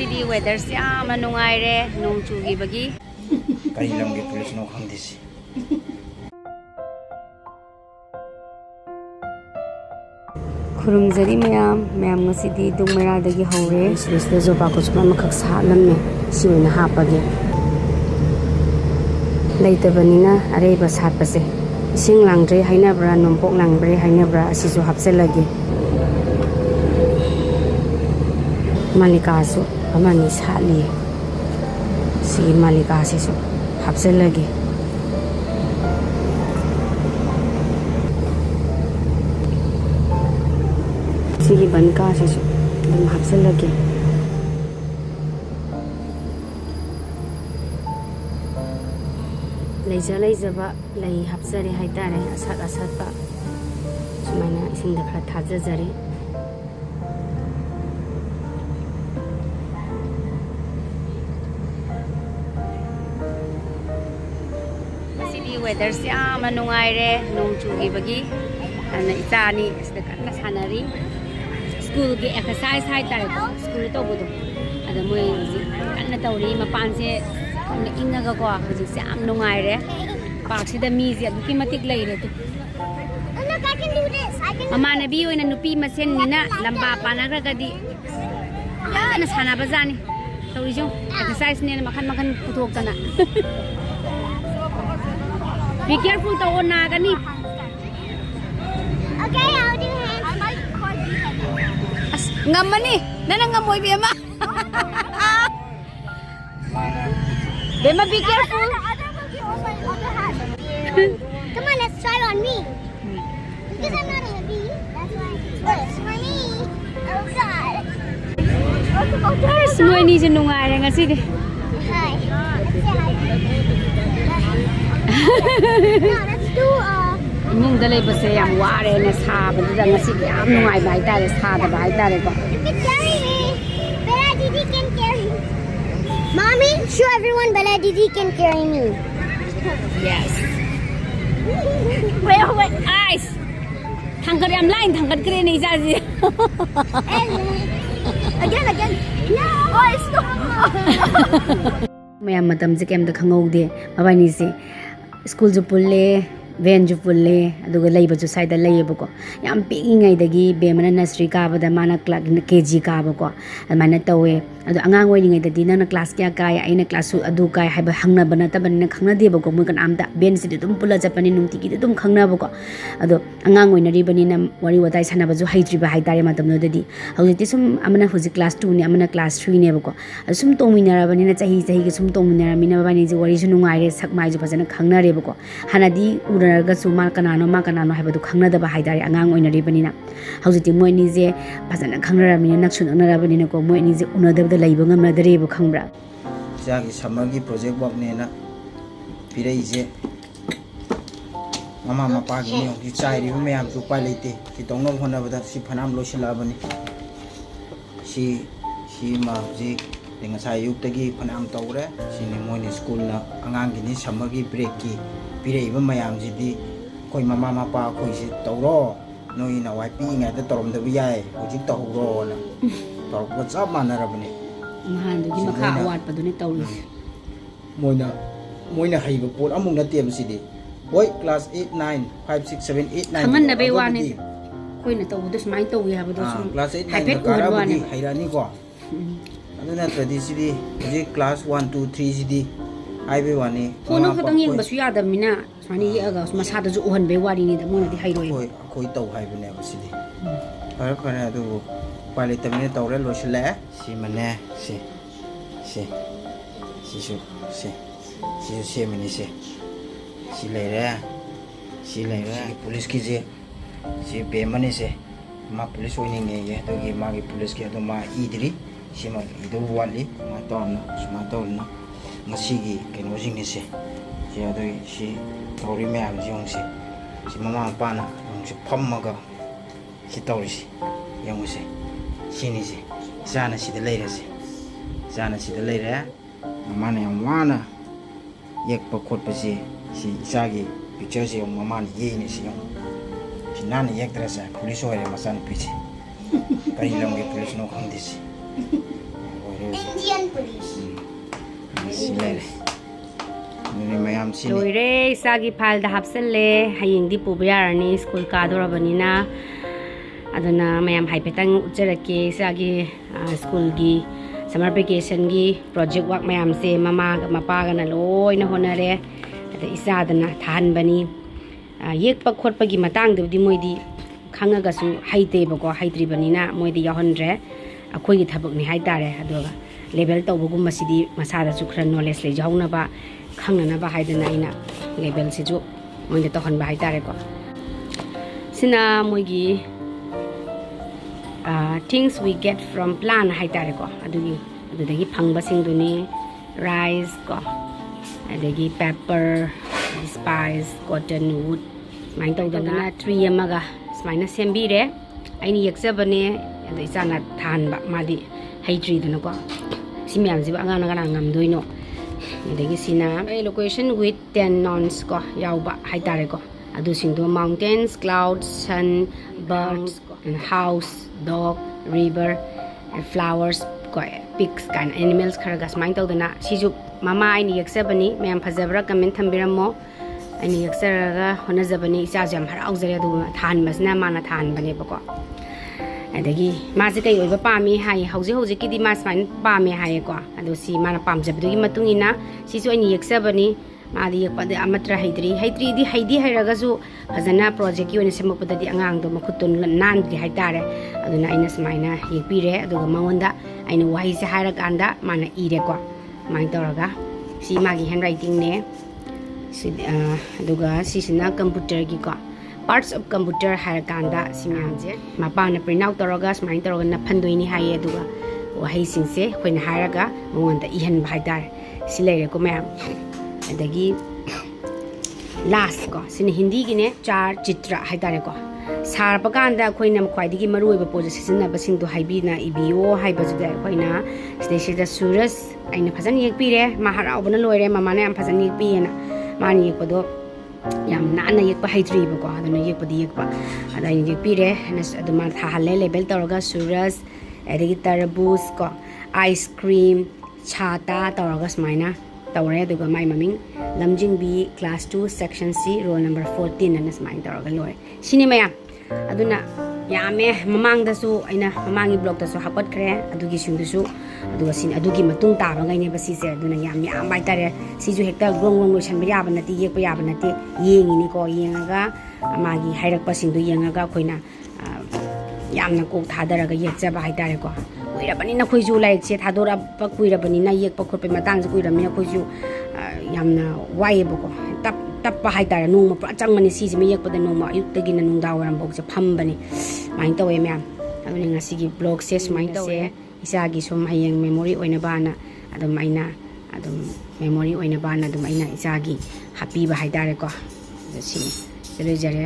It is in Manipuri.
Masidi weather siya manungaire nung chugi bagi. Kari lamgi pulis no khandisi. Khurumjari mayam ngasidi dung meradagi haure sida zoba ko chuma makhak sa lamme siwina hapage. Leitabani areba satpase ising langdre hainabra nompok langbre hainabra asisu hapselage. Malikasu amani sali si malikasisu hapselage. Sige bankasisu dum hapselage. Leizaba lei hapsari haitare asat pa sumana ising da khara thajajari. Masidi weather siya manungaire nung chugi bagi ana itani isda kanna sanari school gi exercise haitare ko school to bodo ada moi kanna tawri mapan se ingaga ko hojik se am nungaire park sida mi se aduki matik leire tu Look, I can do this. I can. mama nabi oina nupi masen nina lamba panagragadi yana sana bazani tawri jo exercise ne makhan puthok tana. Be careful to ona gani. Okay, I'll do hands. I might call you. As ngamani nana ngamoy bema. Bema, be careful. The other will be also on the hat. Come on, let's try it on me. Because I'm not a bee. That's why. It's for me. Oh God. Semua ini jenungai dengan sini. Hi. Now let's do Imong dalay ba sa yang ware na sa banda nga sini am nungai ba itare sa da ba itare ko. You can carry me. Bella Didi can carry me. Mommy, show everyone Bella Didi can carry me. Yes. Wait, eyes. Thangkat am lain thangkat kere ni jaji. Again. No, oh, stop. Mayam matam se kem da khangau de babani se school ju pulle van ju pulle aduga leiba ju side leiye bako yam pingai dagi be mana nursery ka bada mana class kg ka bako amana tawe adu angang wai ngai dadi na class kya kai aina class su adu kai haiba hangna bana ta ban khangna de bako mu kan amda ben si dum pula japani nungti ki dum khangna bako adu angang wai nari bani na wari watai sana ba ju haitri ba haitare matam no dadi hauti sum amana huji class 2 ni amana class 3 ne bako sum tongminara bani na chahi ki sum tongminara mina bani ji wari ju nungai re sakmai ju phajana khangna re bako hanadi urarga su ma kanano haiba du khangna da ba haitare angang wai nari bani na hauti moi ni je phajana khangna mina naksun na bani na ko moi ni je unada da laiba ngamna dare bu khangbra Jagi samagi project work ne na pirei je mama mapa gi ni ki chai ri me am tu pa leite ki tong no hona bada si phanam lo sila bani si ma ji denga sai yuk tagi phanam tawre si ni moi ni school na angang gi ni samagi break ki pirei ba mayam ji di koi mama mapa koi si tawro noi na wai pi ngai ta torom da bi yai hojik tawro na tor ko chap manara bani mahan du gi makha awat pa du ni tawli moina haiba pot amung na tiam sidi boy class 8 9 5 6 7 8 9 khaman na be wani koi na tawu dus mai tawu ya ba du sum class 8 haipet 9 kara wani bani hairani ko aduna tradi sidi ji class 1 2 3 sidi aibe wani kono khatang yeng ba su ya da mina sani ye aga masa da ju uhan be wari ni da mo na di hairoi koi taw haibe ne ba sidi fare adu pale tamne tawre lo shle si mane si mane si leire police ki je si be mane se ma police oni nge ye to gi ma gi police ki to ma idri si ma ido wali ma to na ngasi gi keno jing ni se si ado si tori me am jong si mama pa na si phammaga si tori si yang se sini si sana si de leire mama ne wana yek pa khot pa si Echagi picture si yung mama ni ye ni si yung si nani yek tra sa police oire masan pichi kari lang ge police no khang disi ꯁꯤ ꯂꯩꯔꯦ ꯑꯗꯨꯅꯤ ꯃꯌꯥꯝ ꯁꯤꯅꯤ ꯂꯣꯏꯔꯦ ꯏꯆꯥꯒꯤ ꯐꯥꯏꯜꯗ ꯍꯥꯞꯆꯜꯂꯦ ꯍꯌꯦꯡꯗꯤ ꯄꯨꯕ ꯌꯥꯔꯅꯤ school ꯀꯥꯗꯧꯔꯕꯅꯤꯅ aduna mayam haipetang ujarake isagi schoolgi summer vacationgi project work mayam se mama ga mapa ga na loina honare ada isadana thanbani yekpa khotpa gi matang de moidi khangaga su haite bako haitribanina moidi yahonre akhoi gi thabak ni haitare aduga level tawbugum masidi masada su khra knowledge le jauna ba khangna ba haidana ina level si ju moide to hon ba haitare ko sina moigi things we get from plant haitare ko adudagi phangba singduni rice ko adagi pepper spice cotton wood main tawdana tree amaga smaina sembire aini yeksabane adu isana thanba madi haitri dana ko simyam jiba angana ngana ngamdoino adagi sina location with 10 nouns ko yauba haitare ko adu singdo mountains clouds sun birds and house dog river and flowers ko pigs kind animals kharaga smain tawdana siju mama aini yeksabani mayam phajabra comment thambiramo aini yeksaraga honajabani isa jam haraujare adu than masna mana than bane bako adagi ma se kai oiba pami hai hauji ki di ma smain pami hai ko adu si mana pamjabdugi matungina sisu aini yeksabani madi yakpade amatra haidri di haidi hairagasu fazana project ki one semapda di angang do makhutun nan di haitare aduna aina smaina yekpire aduga maonda aina wahi se hairaganda mana ire ko mai toraga si magi handwriting ne aduga sisina computer gi ko parts of computer hairaganda simanje mapana print out toraga smain toraga na phandoini haye aduga wahi singse khoina hairaga maonda ihan haitare silere ko ma'am adagi last ko sin hindi gi ne char chitra haidare ko sarpa kanda khoina khwaidigi maru oiba pose sisina basing do haibina ibio haibazu da khoina sida suraj aina phajan yekpire mahara obna loire mama na am phajan yekpiyena mani yekpodo yam nana yekpa haidri ba ko aduna yekpadi yekpa adai yekpire nas aduma tha halle level toroga suraj adagi tarbus ko ice cream chata toroga smaina tawre aduga mai maming lamjingbi class 2 section C roll number 14 ana smain tawra loi sini mayam aduna yame mamang da su aina mamangi blog da su hapat kre adugi singdu su aduga sin adugi matung ta ba ngai ne basi se aduna yam bai tare si ju hekta grong loisan ba yaba nati yek ba yaba nati yengi ni ko yengaga amagi hairak pa singdu yengaga khoina yamna ko thadaraga yekja ba haitare ko kuirabani na khoiju like se thadora pa kuirabani na yek pa khotpe matang se kuirami na khoiju yamna waye boko tap pa haitara nong ma changmani si me yek pa da nong ma ayuk tagi na nong dawaram bok se phambani main tawe ma'am aduni ngasi gi blog se main tawe isa gi som hayeng memory oina bana adum aina adum memory oina bana adum aina isa gi happy ba haitare ko si jare